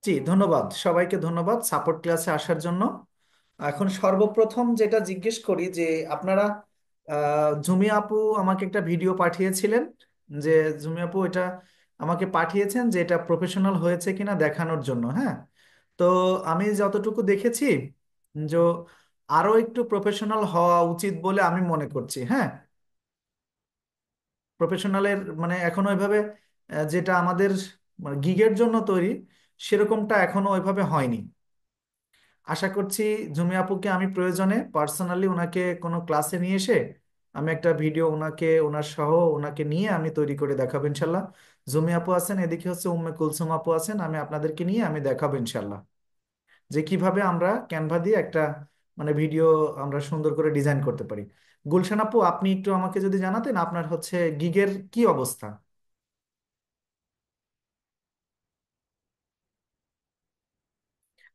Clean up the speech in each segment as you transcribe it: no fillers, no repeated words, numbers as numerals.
জি, ধন্যবাদ সবাইকে, ধন্যবাদ সাপোর্ট ক্লাসে আসার জন্য। এখন সর্বপ্রথম যেটা জিজ্ঞেস করি যে আপনারা ঝুমি আপু আমাকে একটা ভিডিও পাঠিয়েছিলেন, যে ঝুমি আপু এটা আমাকে পাঠিয়েছেন যে এটা প্রফেশনাল হয়েছে কিনা দেখানোর জন্য। হ্যাঁ, তো আমি যতটুকু দেখেছি যে আরো একটু প্রফেশনাল হওয়া উচিত বলে আমি মনে করছি। হ্যাঁ, প্রফেশনালের মানে এখনো ওইভাবে যেটা আমাদের গিগের জন্য তৈরি সেরকমটা এখনো ওইভাবে হয়নি। আশা করছি জুমি আপুকে আমি প্রয়োজনে পার্সোনালি ওনাকে কোনো ক্লাসে নিয়ে এসে আমি একটা ভিডিও ওনাকে ওনার সহ ওনাকে নিয়ে আমি তৈরি করে দেখাবো ইনশাল্লাহ। জুমি আপু আছেন, এদিকে হচ্ছে উম্মে কুলসুম আপু আছেন, আমি আপনাদেরকে নিয়ে আমি দেখাবো ইনশাল্লাহ যে কিভাবে আমরা ক্যানভা দিয়ে একটা মানে ভিডিও আমরা সুন্দর করে ডিজাইন করতে পারি। গুলশান আপু, আপনি একটু আমাকে যদি জানাতেন আপনার হচ্ছে গিগের কি অবস্থা।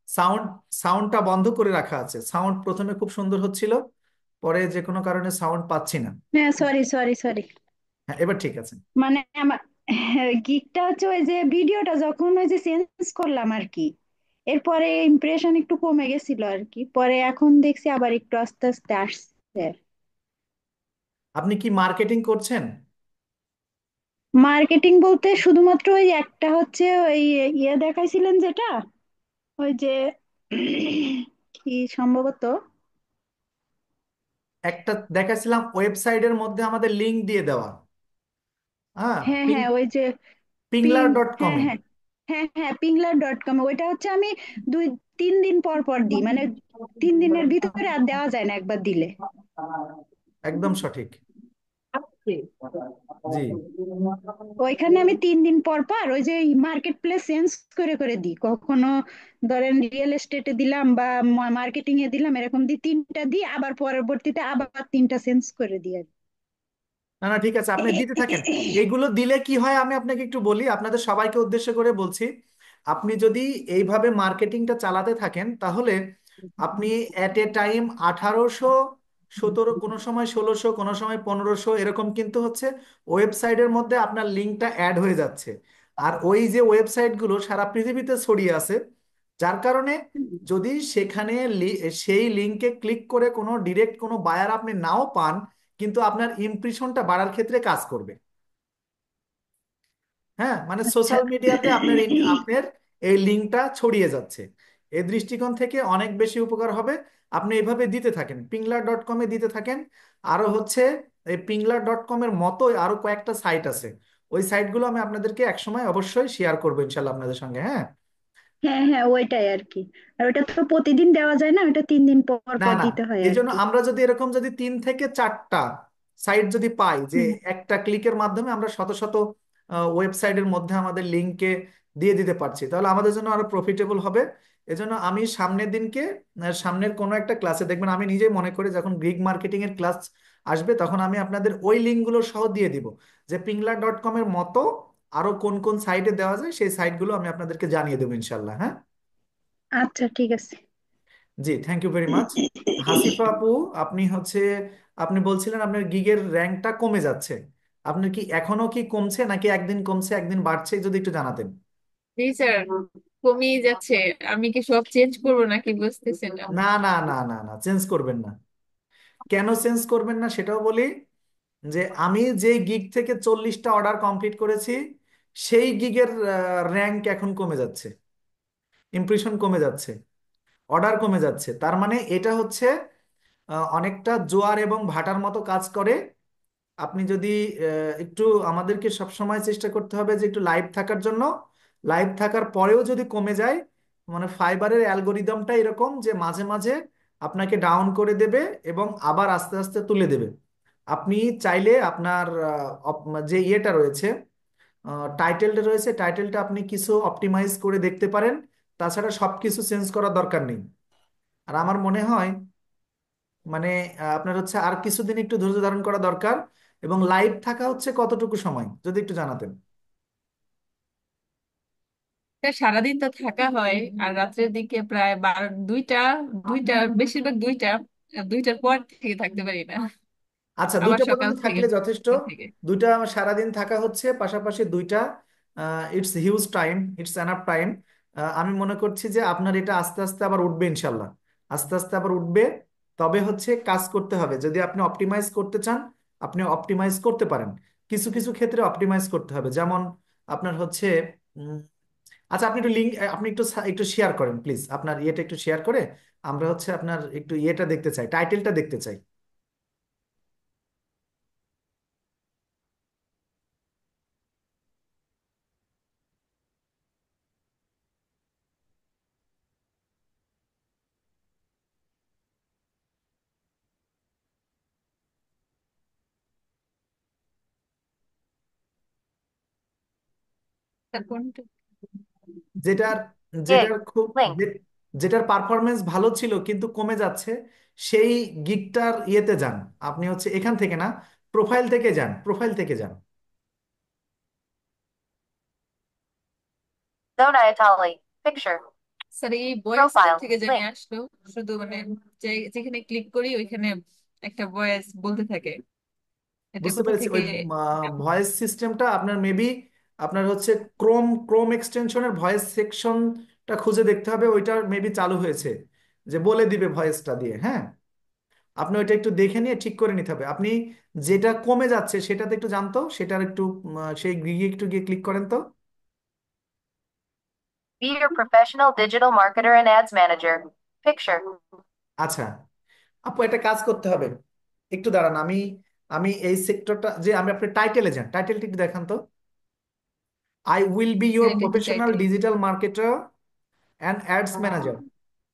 সাউন্ড সাউন্ডটা বন্ধ করে রাখা আছে, সাউন্ড প্রথমে খুব সুন্দর হচ্ছিল, পরে যে কোনো কারণে সাউন্ড পাচ্ছি না। হ্যাঁ, সরি সরি সরি। হ্যাঁ, এবার ঠিক আছে। মানে আমার গিকটা হচ্ছে ওই যে ভিডিওটা যখন ওই যে চেঞ্জ করলাম আর কি, এরপরে ইমপ্রেশন একটু কমে গেছিল আর কি, পরে এখন দেখছি আবার একটু আস্তে আস্তে আসছে। আপনি কি মার্কেটিং করছেন? মার্কেটিং বলতে শুধুমাত্র ওই একটা হচ্ছে ওই ইয়ে দেখাইছিলেন যেটা, ওই যে কি সম্ভবত। একটা দেখাছিলাম ওয়েবসাইটের মধ্যে আমাদের লিংক দিয়ে দেওয়া। হ্যাঁ, হ্যাঁ হ্যাঁ, ওই যে পিং, পিংলার ডট হ্যাঁ কমে। হ্যাঁ, হ্যাঁ হ্যাঁ পিংলার.কম, ওইটা হচ্ছে আমি দুই তিন দিন পর পর দিই, মানে 3 দিনের ভিতরে আর দেওয়া যায় না একবার দিলে। একদম সঠিক। জি। ওইখানে আমি 3 দিন পর পর ওই যে মার্কেট প্লেস চেঞ্জ করে করে দিই, কখনো ধরেন রিয়েল এস্টেটে দিলাম বা মার্কেটিং এ দিলাম, এরকম দিই, 3টা দিই, আবার পরবর্তীতে আবার 3টা চেঞ্জ করে দিই আর না না, ঠিক আছে, আপনি দিতে থাকেন। এইগুলো দিলে কি হয় আমি আপনাকে একটু বলি, আপনাদের সবাইকে উদ্দেশ্য করে বলছি। আপনি যদি এইভাবে মার্কেটিংটা চালাতে থাকেন তাহলে আপনি এট এ টাইম 1800, 17, কোনো সময় 1600, কোনো সময় 1500 এরকম কিন্তু হচ্ছে ওয়েবসাইটের মধ্যে আপনার লিঙ্কটা অ্যাড হয়ে যাচ্ছে। আর ওই যে ওয়েবসাইটগুলো সারা পৃথিবীতে ছড়িয়ে আছে, যার কারণে যদি সেখানে সেই লিঙ্কে ক্লিক করে কোনো ডিরেক্ট কোনো বায়ার আপনি নাও পান, কিন্তু আপনার ইমপ্রেশনটা বাড়ার ক্ষেত্রে কাজ করবে। হ্যাঁ, মানে আচ্ছা। সোশ্যাল মিডিয়াতে আপনার এই লিঙ্কটা ছড়িয়ে যাচ্ছে। এই দৃষ্টিকোণ থেকে অনেক বেশি উপকার হবে। আপনি এইভাবে দিতে থাকেন, পিংলার ডট কমে দিতে থাকেন। আরো হচ্ছে এই পিংলার ডট কমের মতোই আরো কয়েকটা সাইট আছে, ওই সাইটগুলো আমি আপনাদেরকে একসময় অবশ্যই শেয়ার করবো ইনশাল্লাহ আপনাদের সঙ্গে। হ্যাঁ, হ্যাঁ হ্যাঁ, ওইটাই আর কি। আর ওটা তো প্রতিদিন দেওয়া যায় না, ওটা 3 দিন পর না পর না, দিতে হয় এই আর জন্য কি। আমরা যদি এরকম যদি 3 থেকে 4টা সাইট যদি পাই, যে হুম। একটা ক্লিকের মাধ্যমে আমরা শত শত ওয়েবসাইটের মধ্যে আমাদের লিঙ্কে দিয়ে দিতে পারছি, তাহলে আমাদের জন্য আরো প্রফিটেবল হবে। এজন্য আমি সামনের দিনকে সামনের কোনো একটা ক্লাসে দেখবেন, আমি নিজেই মনে করি যখন গ্রিক মার্কেটিং এর ক্লাস আসবে তখন আমি আপনাদের ওই লিঙ্কগুলো সহ দিয়ে দিব, যে পিংলা ডট কম এর মতো আরো কোন কোন সাইটে দেওয়া যায় সেই সাইটগুলো আমি আপনাদেরকে জানিয়ে দেবো ইনশাল্লাহ। হ্যাঁ, আচ্ছা, ঠিক আছে। জি, থ্যাংক ইউ ভেরি মাচ। হাসিফা আপু, আপনি হচ্ছে আপনি বলছিলেন আপনার গিগের র্যাঙ্কটা কমে যাচ্ছে, আপনার কি এখনো কি কমছে নাকি একদিন কমছে একদিন বাড়ছে, যদি একটু জানাতেন। জি স্যার, কমিয়ে যাচ্ছে। আমি কি সব চেঞ্জ করবো নাকি বুঝতেছি না। না না না না না, চেঞ্জ করবেন না। কেন চেঞ্জ করবেন না সেটাও বলি। যে আমি যে গিগ থেকে 40টা অর্ডার কমপ্লিট করেছি সেই গিগের র্যাঙ্ক এখন কমে যাচ্ছে, ইমপ্রেশন কমে যাচ্ছে, অর্ডার কমে যাচ্ছে। তার মানে এটা হচ্ছে অনেকটা জোয়ার এবং ভাটার মতো কাজ করে। আপনি যদি একটু আমাদেরকে সবসময় চেষ্টা করতে হবে যে একটু লাইভ থাকার জন্য। লাইভ থাকার পরেও যদি কমে যায়, মানে ফাইবারের অ্যালগোরিদমটা এরকম যে মাঝে মাঝে আপনাকে ডাউন করে দেবে এবং আবার আস্তে আস্তে তুলে দেবে। আপনি চাইলে আপনার যে ইয়েটা রয়েছে, টাইটেলটা রয়েছে, টাইটেলটা আপনি কিছু অপটিমাইজ করে দেখতে পারেন। তাছাড়া সবকিছু চেঞ্জ করার দরকার নেই। আর আমার মনে হয় মানে আপনার হচ্ছে আর কিছুদিন একটু ধৈর্য ধারণ করা দরকার। এবং লাইভ থাকা হচ্ছে কতটুকু সময় যদি একটু জানাতেন। তা সারাদিন তো থাকা হয়, আর রাত্রের দিকে প্রায় 2টা, বেশিরভাগ 2টা, 2টার পর থেকে থাকতে পারি না। আচ্ছা, আবার 2টা সকাল পর্যন্ত থেকে থাকলে যথেষ্ট। থেকে 2টা সারাদিন থাকা হচ্ছে, পাশাপাশি 2টা, it's huge time, it's enough time. আমি মনে করছি যে আপনার এটা আস্তে আস্তে আবার উঠবে ইনশাল্লাহ। আস্তে আস্তে আবার উঠবে। তবে হচ্ছে কাজ করতে হবে, যদি আপনি অপটিমাইজ করতে চান আপনি অপটিমাইজ করতে পারেন। কিছু কিছু ক্ষেত্রে অপটিমাইজ করতে হবে, যেমন আপনার হচ্ছে উম, আচ্ছা আপনি একটু লিঙ্ক, আপনি একটু একটু শেয়ার করেন প্লিজ, আপনার ইয়েটা একটু শেয়ার করে আমরা হচ্ছে আপনার একটু ইয়েটা দেখতে চাই, টাইটেলটা দেখতে চাই। কোনটা? যেটার gig, যেটার খুব link, যেটার পারফরমেন্স ভালো ছিল কিন্তু কমে যাচ্ছে, সেই গিগটার ইয়েতে যান। আপনি হচ্ছে এখান থেকে না, প্রোফাইল থেকে যান, প্রোফাইল থেকে যান। zona Itali, picture, স্যার এই ভয়েসটা profile, থেকে জানি link, আসলো, শুধু মানে যেখানে ক্লিক করি ওইখানে একটা ভয়েস বলতে থাকে, এটা বুঝতে কোথা পেরেছি, থেকে? ওই ভয়েস সিস্টেমটা আপনার মেবি আপনার হচ্ছে ক্রোম ক্রোম এক্সটেনশনের ভয়েস সেকশনটা খুঁজে দেখতে হবে, ওইটা মেবি চালু হয়েছে, যে বলে দিবে ভয়েসটা দিয়ে। হ্যাঁ, আপনি ওইটা একটু দেখে নিয়ে ঠিক করে নিতে হবে। আপনি যেটা কমে যাচ্ছে সেটাতে একটু জানতো, সেটার একটু সেই গিয়ে একটু গিয়ে ক্লিক করেন তো। be your professional digital marketer and ads manager, picture, আচ্ছা আপু, একটা কাজ করতে হবে, একটু দাঁড়ান। আমি আমি এই সেক্টরটা, যে আমি আপনি টাইটেলে যান, টাইটেলটি একটু দেখান তো। আই উইল বি ইউর এটা একটু professional title. Digital marketer and ads manager.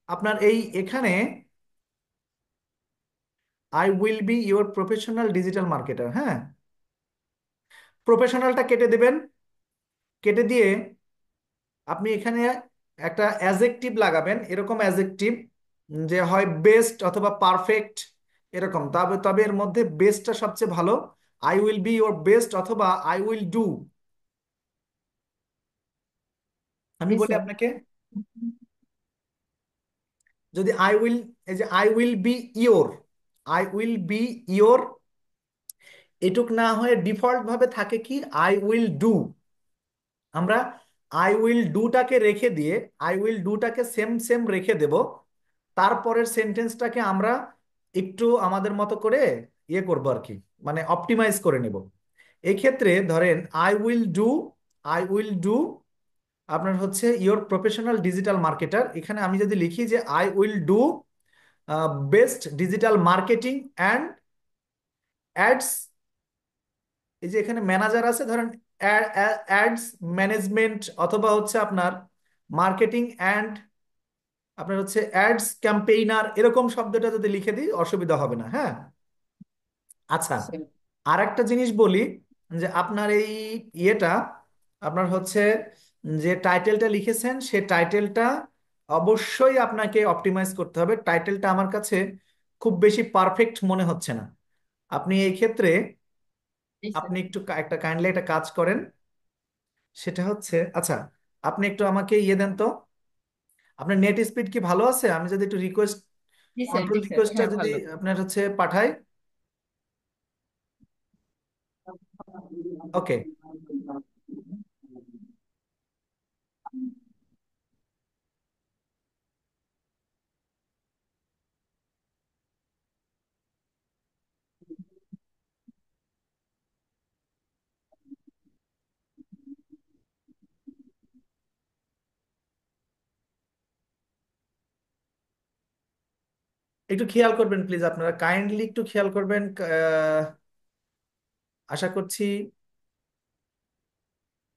আপনার এই এখানে I will B your professional digital marketer, হ্যাঁ, প্রফেশনালটা কেটে দেবেন। কেটে দিয়ে আপনি এখানে একটা অ্যাজেক্টিভ লাগাবেন, এরকম অ্যাজেক্টিভ যে হয় বেস্ট অথবা পারফেক্ট, এরকম। তবে তবে এর মধ্যে বেস্টটা সবচেয়ে ভালো। I will B your best অথবা আই উইল ডু। আমি জি বলি স্যার। আপনাকে, যদি আই উইল, এই যে I will be your, I will be your, এটুক না হয়ে ডিফল্ট ভাবে থাকে কি আই উইল ডু। আমরা আই উইল ডুটাকে রেখে দিয়ে আই উইল ডুটাকে সেম সেম রেখে দেব। তারপরের সেন্টেন্সটাকে আমরা একটু আমাদের মতো করে ইয়ে করবো আর কি, মানে অপটিমাইজ করে নেব। এক্ষেত্রে ধরেন আই উইল ডু আপনার হচ্ছে ইওর প্রফেশনাল ডিজিটাল মার্কেটার। এখানে আমি যদি লিখি যে I will do best digital marketing and ads, এই যে এখানে ম্যানেজার আছে, ধরেন অ্যাডস ম্যানেজমেন্ট, অথবা হচ্ছে আপনার মার্কেটিং অ্যান্ড আপনার হচ্ছে অ্যাডস ক্যাম্পেইনার, এরকম শব্দটা যদি লিখে দিই অসুবিধা হবে না। হ্যাঁ, আচ্ছা স্যার, আর একটা জিনিস বলি, যে আপনার এই ইয়েটা আপনার হচ্ছে যে টাইটেলটা লিখেছেন সে টাইটেলটা অবশ্যই আপনাকে অপটিমাইজ করতে হবে। টাইটেলটা আমার কাছে খুব বেশি পারফেক্ট মনে হচ্ছে না। আপনি এই ক্ষেত্রে জি স্যার। আপনি একটু একটা কাইন্ডলি একটা কাজ করেন, সেটা হচ্ছে আচ্ছা আপনি একটু আমাকে ইয়ে দেন তো, আপনার নেট স্পিড কি ভালো আছে? আমি যদি একটু রিকোয়েস্ট, জি স্যার, কন্ট্রোল জি স্যার, রিকোয়েস্টটা হ্যাঁ যদি ভালো। আপনার হচ্ছে পাঠাই। ওকে, একটু খেয়াল করবেন প্লিজ, আপনারা কাইন্ডলি একটু খেয়াল করবেন। আশা করছি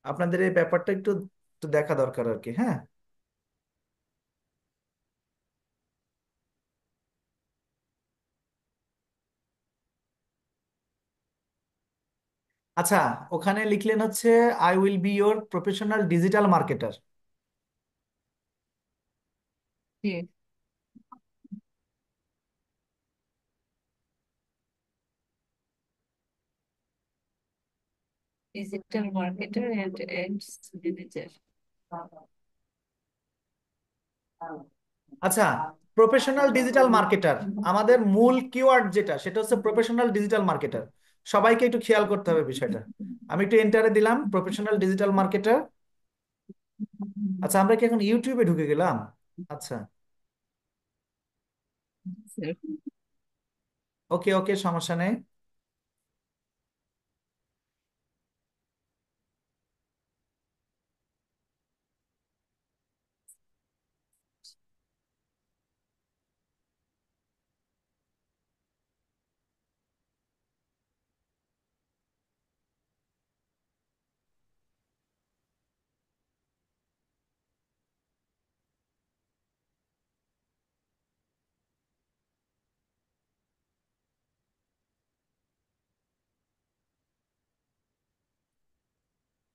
আপনাদের এই ব্যাপারটা একটু একটু দেখা দরকার আর কি। হ্যাঁ, আচ্ছা ওখানে লিখলেন হচ্ছে I will be your professional digital marketer. জি, digital marketer and ads manager. আচ্ছা, প্রফেশনাল ডিজিটাল মার্কেটার, আমাদের মূল কিওয়ার্ড যেটা সেটা হচ্ছে প্রফেশনাল ডিজিটাল মার্কেটার। সবাইকে একটু খেয়াল করতে হবে বিষয়টা। আমি একটু এন্টারে দিলাম প্রফেশনাল ডিজিটাল মার্কেটার। আচ্ছা, আমরা কি এখন ইউটিউবে ঢুকে গেলাম? আচ্ছা, ওকে ওকে, সমস্যা নেই।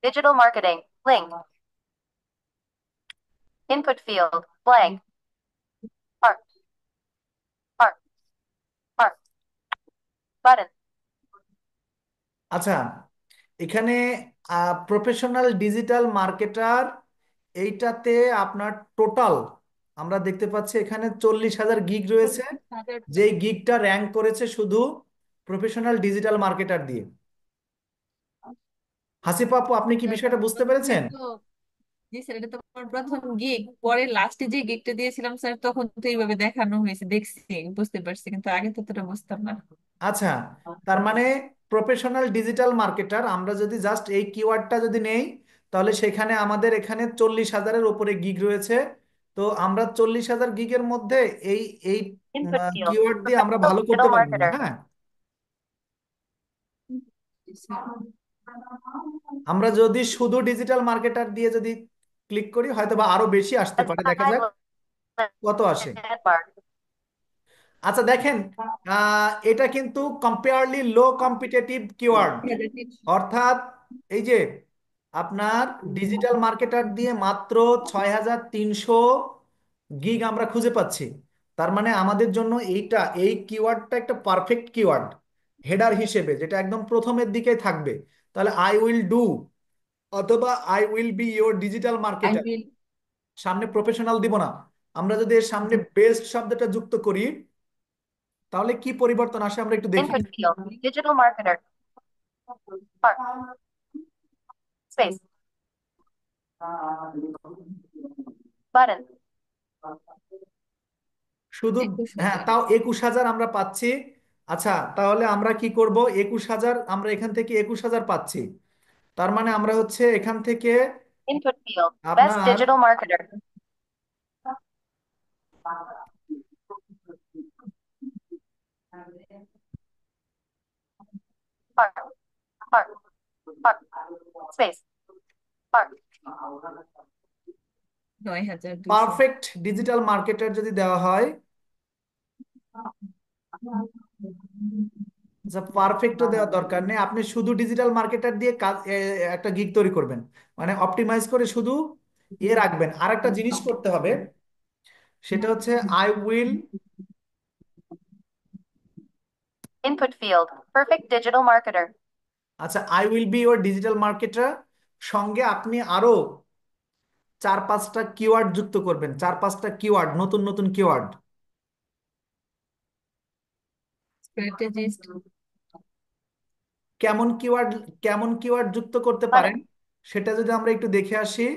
Digital marketing. Link. Input field. Blank. Art. Art. Art. Button. আচ্ছা, এখানে প্রফেশনাল ডিজিটাল মার্কেটার, এইটাতে আপনার টোটাল আমরা দেখতে পাচ্ছি এখানে 40,000 গিগ রয়েছে। যেই গিগটা র্যাঙ্ক করেছে শুধু প্রফেশনাল ডিজিটাল মার্কেটার দিয়ে। হাসিফ আপু, আপনি কি বিষয়টা বুঝতে প্রথমে পেরেছেন? তো, জি স্যার, এটা তো আমার প্রথম গিগ। পরে লাস্টে যে গিগটা দিয়েছিলাম স্যার, তখন তো এইভাবে দেখানো হয়েছে, দেখছি, বুঝতে পারছি, কিন্তু আগে তো তোটা বুঝতাম না। আচ্ছা, তার মানে প্রফেশনাল ডিজিটাল মার্কেটার আমরা যদি জাস্ট এই কিওয়ার্ডটা যদি নেই, তাহলে সেখানে আমাদের এখানে 40,000-এর উপরে গিগ রয়েছে। তো আমরা 40,000 গিগের মধ্যে এই এই Input field. কিওয়ার্ড দিয়ে আমরা Professional ভালো করতে digital পারবো না, marketer. হ্যাঁ। জি, স্যার। আমরা যদি শুধু ডিজিটাল মার্কেটার দিয়ে যদি ক্লিক করি, হয়তো বা আরো বেশি আসতে পারে, দেখা Assign যাক কত আসে। landmark. আচ্ছা দেখেন, এটা কিন্তু কম্পেয়ারলি লো কম্পিটিটিভ কিওয়ার্ড। অর্থাৎ এই যে আপনার ডিজিটাল মার্কেটার দিয়ে মাত্র 6,300 গিগ আমরা খুঁজে পাচ্ছি। তার মানে আমাদের জন্য এই কিওয়ার্ডটা একটা পারফেক্ট কিওয়ার্ড হেডার হিসেবে, যেটা একদম প্রথমের দিকেই থাকবে। তাহলে আই উইল ডু অথবা I will be your digital I marketer, will. সামনে প্রফেশনাল দিব না। আমরা যদি এর সামনে বেস্ট শব্দটা যুক্ত করি, তাহলে কি পরিবর্তন আসে আমরা একটু দেখি। Input field. Digital marketer. Art. Space. Button. শুধু, একুশ হ্যাঁ, হাজার তাও 21,000 আমরা পাচ্ছি। আচ্ছা, তাহলে আমরা কি করব? 21,000, আমরা এখান থেকে 21,000 পাচ্ছি। তার মানে আমরা হচ্ছে এখান থেকে Input field. Best আপনার digital marketer. Art. Art. Art. Space. Art. 9,200। Perfect digital marketer যদি দেওয়া হয়, আচ্ছা, পারফেক্টও দেওয়ার দরকার নেই, আপনি শুধু ডিজিটাল মার্কেটার দিয়ে কাজ একটা গিগ তৈরি করবেন, মানে অপটিমাইজ করে শুধু রাখবেন। আর একটা জিনিস করতে হবে, সেটা হচ্ছে I will, Input field. Perfect digital marketer. আচ্ছা, I will B your digital marketer, সঙ্গে আপনি আরো 4-5টা কিওয়ার্ড যুক্ত করবেন, 4-5টা কিওয়ার্ড, নতুন নতুন কিওয়ার্ড। স্ট্র্যাটেজিস্ট। কেমন কিওয়ার্ড, কেমন কিওয়ার্ড যুক্ত করতে পারেন Button. সেটা যদি আমরা একটু দেখে আসি,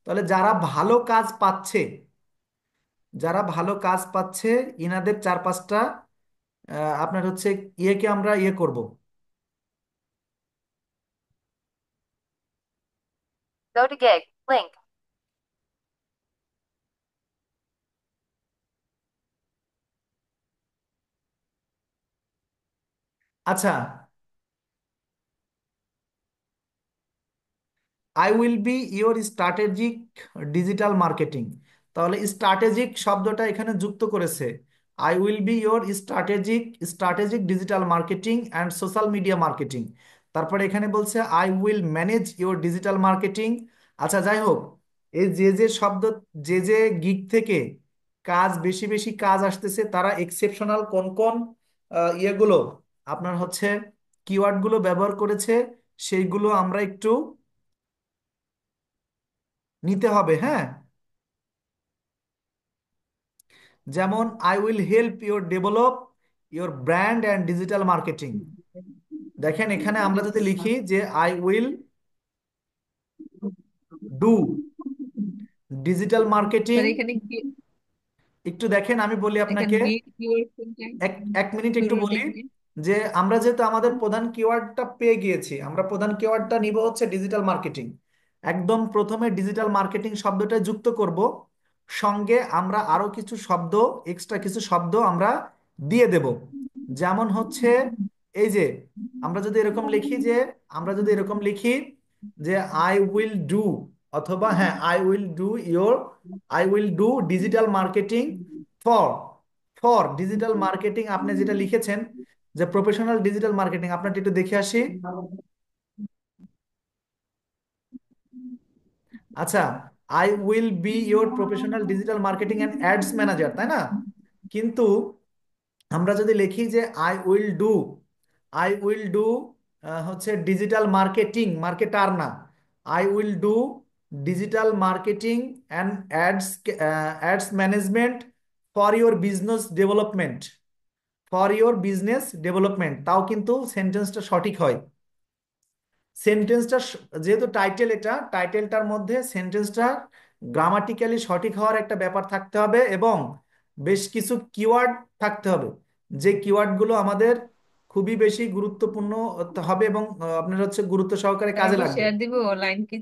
তাহলে যারা ভালো কাজ পাচ্ছে, যারা ভালো কাজ পাচ্ছে, ইনাদের 4-5টা আপনার হচ্ছে ইয়েকে আমরা ইয়ে করব। Go to gig. Link. আচ্ছা, I will B your strategic digital marketing, তাহলে স্ট্র্যাটেজিক শব্দটা এখানে যুক্ত করেছে। I will B your strategic strategic digital marketing and social media marketing. তারপরে এখানে বলছে I will manage your digital marketing. আচ্ছা, যাই হোক, এই যে যে শব্দ, যে যে গিগ থেকে কাজ বেশি বেশি কাজ আসতেছে, তারা এক্সেপশনাল কোন কোন ইয়েগুলো আপনার হচ্ছে কিওয়ার্ডগুলো ব্যবহার করেছে, সেইগুলো আমরা একটু নিতে হবে, হ্যাঁ। যেমন I will help your develop your brand and digital marketing. দেখেন এখানে আমরা যদি লিখি যে I will do, digital marketing. Sir এখানে কি, একটু দেখেন আমি বলি এখানে আপনাকে, মেইন কিওয়ার্ড কোনটা এক এক মিনিট একটু শুরুর বলি। লাইনে? যে আমরা যেহেতু আমাদের প্রধান কিওয়ার্ডটা পেয়ে গিয়েছি, আমরা প্রধান কিওয়ার্ডটা নিব হচ্ছে ডিজিটাল মার্কেটিং। একদম প্রথমে ডিজিটাল মার্কেটিং শব্দটা যুক্ত করব, সঙ্গে আমরা আরো কিছু শব্দ, এক্সট্রা কিছু শব্দ আমরা দিয়ে দেব। যেমন হচ্ছে এই যে আমরা যদি এরকম লিখি যে, আমরা যদি এরকম লিখি যে আই উইল ডু, অথবা হ্যাঁ I will do your, I will do digital marketing for, for digital marketing আপনি যেটা লিখেছেন যে প্রফেশনাল ডিজিটাল মার্কেটিং, আপনারটা একটু দেখে আসি। আচ্ছা, I will be your professional digital marketing and ads manager, তাই না? কিন্তু আমরা যদি লিখি যে I will do, I will do হচ্ছে ডিজিটাল মার্কেটিং, মার্কেটার না, I will do digital marketing and ads, ads management for your business development, for your business development, তাও কিন্তু সেন্টেন্সটা সঠিক হয়। সেন্টেন্সটা যেহেতু টাইটেল, এটা টাইটেলটার মধ্যে সেন্টেন্সটা গ্রামাটিক্যালি সঠিক হওয়ার একটা ব্যাপার থাকতে হবে, এবং বেশ কিছু কিওয়ার্ড থাকতে হবে, যে কিওয়ার্ডগুলো আমাদের খুবই বেশি গুরুত্বপূর্ণ হবে, এবং আপনার হচ্ছে গুরুত্ব সহকারে স্যার কাজে আবার লাগবে। শেয়ার দিব, লাইন কি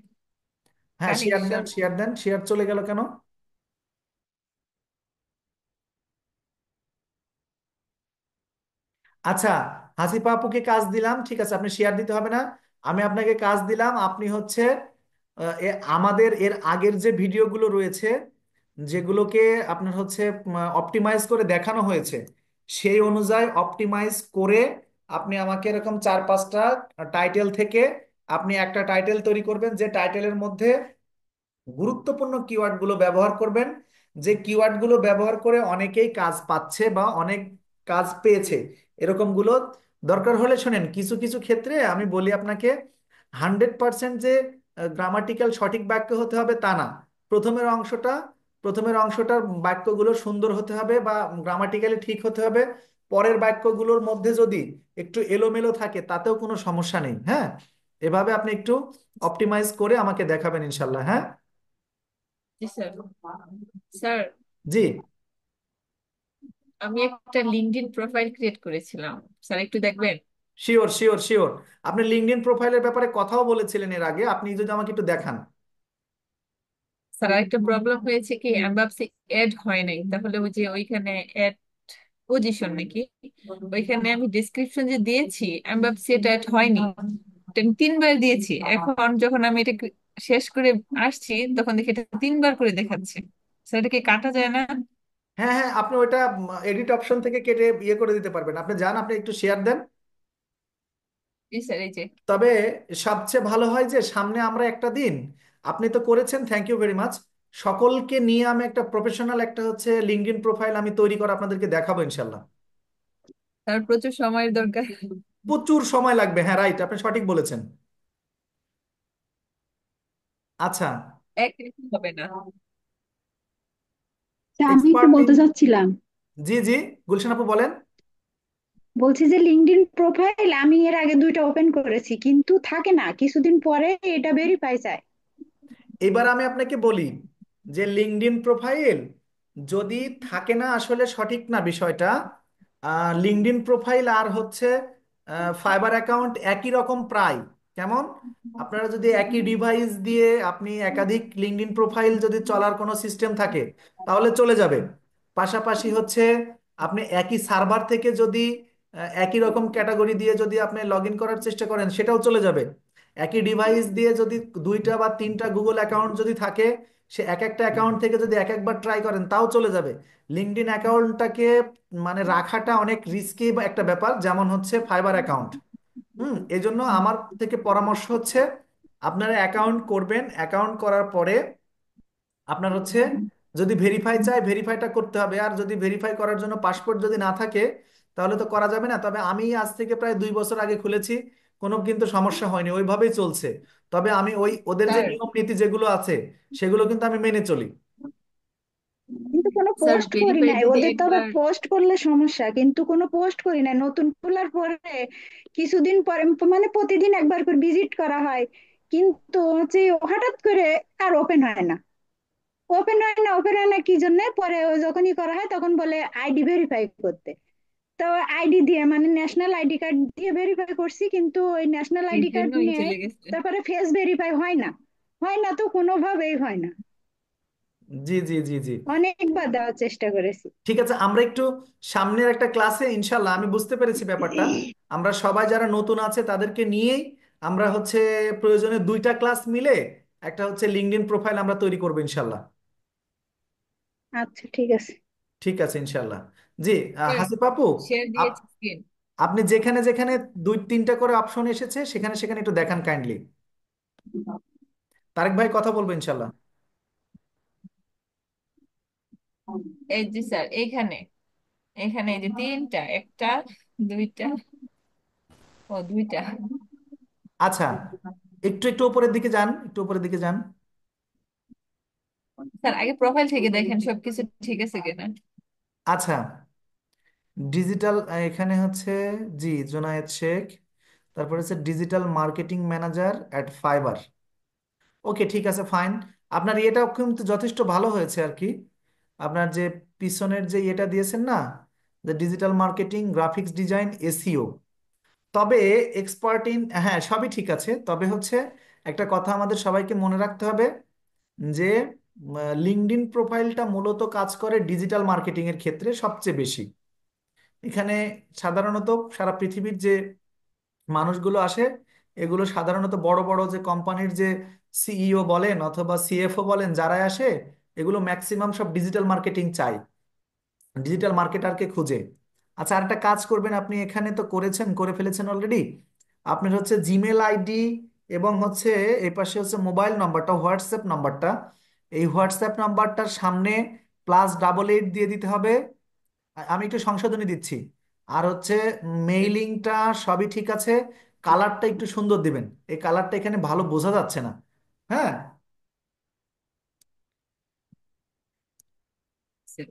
হ্যাঁ শেয়ার দেন, কানেকশন? শেয়ার দেন, শেয়ার চলে গেল কেন? আচ্ছা, হাসিফা আপুকে কাজ দিলাম, ঠিক আছে আপনি শেয়ার দিতে হবে না। আমি আপনাকে কাজ দিলাম, আপনি হচ্ছে আমাদের এর আগের যে ভিডিওগুলো রয়েছে, যেগুলোকে আপনার হচ্ছে অপটিমাইজ করে দেখানো হয়েছে, সেই অনুযায়ী অপটিমাইজ করে আপনি আমাকে এরকম 4-5টা টাইটেল থেকে আপনি একটা টাইটেল তৈরি করবেন, যে টাইটেলের মধ্যে গুরুত্বপূর্ণ কিওয়ার্ডগুলো ব্যবহার করবেন, যে কিওয়ার্ডগুলো ব্যবহার করে অনেকেই কাজ পাচ্ছে বা অনেক কাজ পেয়েছে, এরকমগুলো দরকার হলে শোনেন, কিছু কিছু ক্ষেত্রে আমি বলি আপনাকে 100% যে গ্রামাটিক্যাল সঠিক বাক্য হতে হবে তা না। প্রথমের অংশটা, প্রথমের অংশটার বাক্যগুলো সুন্দর হতে হবে বা গ্রামাটিক্যালি ঠিক হতে হবে, পরের বাক্যগুলোর মধ্যে যদি একটু এলোমেলো থাকে তাতেও কোনো সমস্যা নেই। হ্যাঁ, এভাবে আপনি একটু অপটিমাইজ করে আমাকে দেখাবেন ইনশাল্লাহ। হ্যাঁ জি স্যার। স্যার জি, আমি একটা লিঙ্কডইন প্রোফাইল ক্রিয়েট করেছিলাম, স্যার একটু দেখবেন? Sure sure sure. আপনি লিঙ্কডইন প্রোফাইলের ব্যাপারে কথাও বলেছিলেন এর আগে, আপনি যদি আমাকে একটু দেখান। স্যার আরেকটা প্রবলেম হয়েছে কি, এমবাপসি এড হয় নাই, তাহলে ওই যে ওইখানে এড পজিশন নাকি, ওইখানে আমি ডেসক্রিপশন যে দিয়েছি এমবাপসি এটা add হয়নি। এটা আমি 3বার দিয়েছি, এখন যখন আমি এটা শেষ করে আসছি তখন দেখি এটা 3বার করে দেখাচ্ছে। স্যার এটা কি কাটা যায় না? হ্যাঁ হ্যাঁ, আপনি ওইটা এডিট অপশন থেকে কেটে ইয়ে করে দিতে পারবেন, আপনি যান, আপনি একটু শেয়ার দেন। জি স্যার, এই যে। তবে সবচেয়ে ভালো হয় যে সামনে আমরা একটা দিন, আপনি তো করেছেন, থ্যাংক ইউ ভেরি মাচ, সকলকে নিয়ে আমি একটা প্রফেশনাল একটা হচ্ছে লিঙ্কডইন প্রোফাইল আমি তৈরি করে আপনাদেরকে দেখাবো ইনশাল্লাহ। তার প্রচুর সময়ের দরকার। প্রচুর সময় লাগবে, হ্যাঁ রাইট, আপনি সঠিক বলেছেন। আচ্ছা, এক রেখে হবে না। তা আমি একটু এক্সপার্ট ইন, বলতে চাচ্ছিলাম, জি জি, গুলশান আপু বলেন। বলছি যে লিঙ্কডইন প্রোফাইল আমি এর আগে 2টা ওপেন করেছি, কিন্তু থাকে না, কিছুদিন পরে এটা ভেরিফাই চায়। এবার আমি আপনাকে বলি যে লিঙ্কডইন প্রোফাইল যদি থাকে না, আসলে সঠিক না বিষয়টা। লিঙ্কডইন প্রোফাইল আর হচ্ছে ফাইবার অ্যাকাউন্ট একই রকম প্রায়। কেমন, আপনারা যদি একই ডিভাইস দিয়ে আপনি একাধিক লিঙ্কডইন প্রোফাইল যদি চলার কোনো সিস্টেম থাকে তাহলে চলে যাবে। পাশাপাশি হচ্ছে আপনি একই সার্ভার থেকে যদি একই রকম ক্যাটাগরি দিয়ে যদি আপনি লগ ইন করার চেষ্টা করেন সেটাও চলে যাবে। একই ডিভাইস দিয়ে যদি 2টা বা 3টা গুগল অ্যাকাউন্ট যদি থাকে, সে এক একটা অ্যাকাউন্ট থেকে যদি এক একবার ট্রাই করেন তাও চলে যাবে। লিঙ্কডইন অ্যাকাউন্টটাকে মানে রাখাটা অনেক রিস্কি একটা ব্যাপার, যেমন হচ্ছে ফাইবার অ্যাকাউন্ট। এজন্য আমার থেকে পরামর্শ হচ্ছে আপনারা অ্যাকাউন্ট করবেন, অ্যাকাউন্ট করার পরে আপনার হচ্ছে যদি ভেরিফাই চাই ভেরিফাইটা করতে হবে, আর যদি ভেরিফাই করার জন্য পাসপোর্ট যদি না থাকে তাহলে তো করা যাবে না। তবে আমি আজ থেকে প্রায় 2 বছর আগে খুলেছি, কোনো কিন্তু সমস্যা হয়নি, ওইভাবেই চলছে। তবে আমি ওই ওদের যে স্যার, নিয়ম নীতি যেগুলো আছে সেগুলো কিন্তু আমি মেনে চলি। কিন্তু কোনো স্যার পোস্ট করি ভেরিফাই নাই, যদি ওদের তো আবার একবার, পোস্ট করলে সমস্যা, কিন্তু কোনো পোস্ট করি নাই। নতুন খোলার পরে কিছুদিন পরে মানে প্রতিদিন একবার করে ভিজিট করা হয়, কিন্তু হচ্ছে হঠাৎ করে আর ওপেন হয় না। ওপেন হয় না কি জন্য, পরে ও যখনই করা হয় তখন বলে আইডি ভেরিফাই করতে। তো আইডি দিয়ে মানে ন্যাশনাল আইডি কার্ড দিয়ে ভেরিফাই করছি, কিন্তু ওই ন্যাশনাল এর আইডি কার্ড জন্যই নিয়ে চলে গেছে। তারপরে ফেস ভেরিফাই হয় না। হয় না তো, কোনোভাবেই হয় না। জি জি জি জি। অনেকবার দেওয়ার চেষ্টা করেছি। ঠিক আছে, আমরা একটু সামনের একটা ক্লাসে ইনশাল্লাহ, আমি বুঝতে পেরেছি ব্যাপারটা, আমরা সবাই যারা নতুন আছে তাদেরকে নিয়েই আমরা হচ্ছে প্রয়োজনে দুইটা ক্লাস মিলে একটা হচ্ছে লিঙ্কডইন প্রোফাইল আমরা তৈরি করবো ইনশাল্লাহ। আচ্ছা, ঠিক আছে। ঠিক আছে ইনশাল্লাহ। জি। হাসিব আপু, শেয়ার আপ- দিয়েছি স্ক্রিন। আপনি যেখানে যেখানে দুই তিনটা করে অপশন এসেছে সেখানে সেখানে একটু দেখান কাইন্ডলি। তারেক ভাই কথা বলবো ইনশাল্লাহ। এই যে স্যার, এইখানে এখানে এই যে তিনটা, একটা, দুইটা, ও দুইটা। আচ্ছা, একটু একটু উপরের দিকে যান, একটু উপরের দিকে যান। স্যার আগে প্রোফাইল থেকে দেখেন সবকিছু ঠিক আছে কিনা। আচ্ছা, ডিজিটাল, এখানে হচ্ছে, জি, জোনায়েদ শেখ, তারপর হচ্ছে digital marketing manager at Fiverr. Okay, ঠিক আছে, ফাইন। আপনার ইয়েটাও কিন্তু যথেষ্ট ভালো হয়েছে আর কি। আপনার যে পিছনের যে ইয়েটা দিয়েছেন না, যে digital marketing, graphics design, SEO, তবে এক্সপার্ট ইন, হ্যাঁ সবই ঠিক আছে, তবে হচ্ছে একটা কথা আমাদের সবাইকে মনে রাখতে হবে যে লিঙ্কডইন প্রোফাইলটা মূলত কাজ করে ডিজিটাল মার্কেটিং এর ক্ষেত্রে সবচেয়ে বেশি। এখানে সাধারণত সারা পৃথিবীর যে মানুষগুলো আসে, এগুলো সাধারণত বড় বড় যে কোম্পানির যে সিইও বলেন অথবা সিএফও বলেন, যারাই আসে এগুলো ম্যাক্সিমাম সব ডিজিটাল মার্কেটিং চায়, ডিজিটাল মার্কেটারকে খুঁজে। আচ্ছা, আর একটা কাজ করবেন, আপনি এখানে তো করেছেন, করে ফেলেছেন অলরেডি, আপনার হচ্ছে জিমেল আইডি এবং হচ্ছে এই পাশে হচ্ছে মোবাইল নাম্বারটা, হোয়াটসঅ্যাপ নাম্বারটা, এই হোয়াটসঅ্যাপ নাম্বারটার সামনে +88 দিয়ে দিতে হবে। আমি একটু সংশোধনী দিচ্ছি। আর হচ্ছে মেইলিংটা সবই ঠিক আছে, কালারটা একটু সুন্দর দিবেন, এই কালারটা এখানে ভালো বোঝা যাচ্ছে না। হ্যাঁ,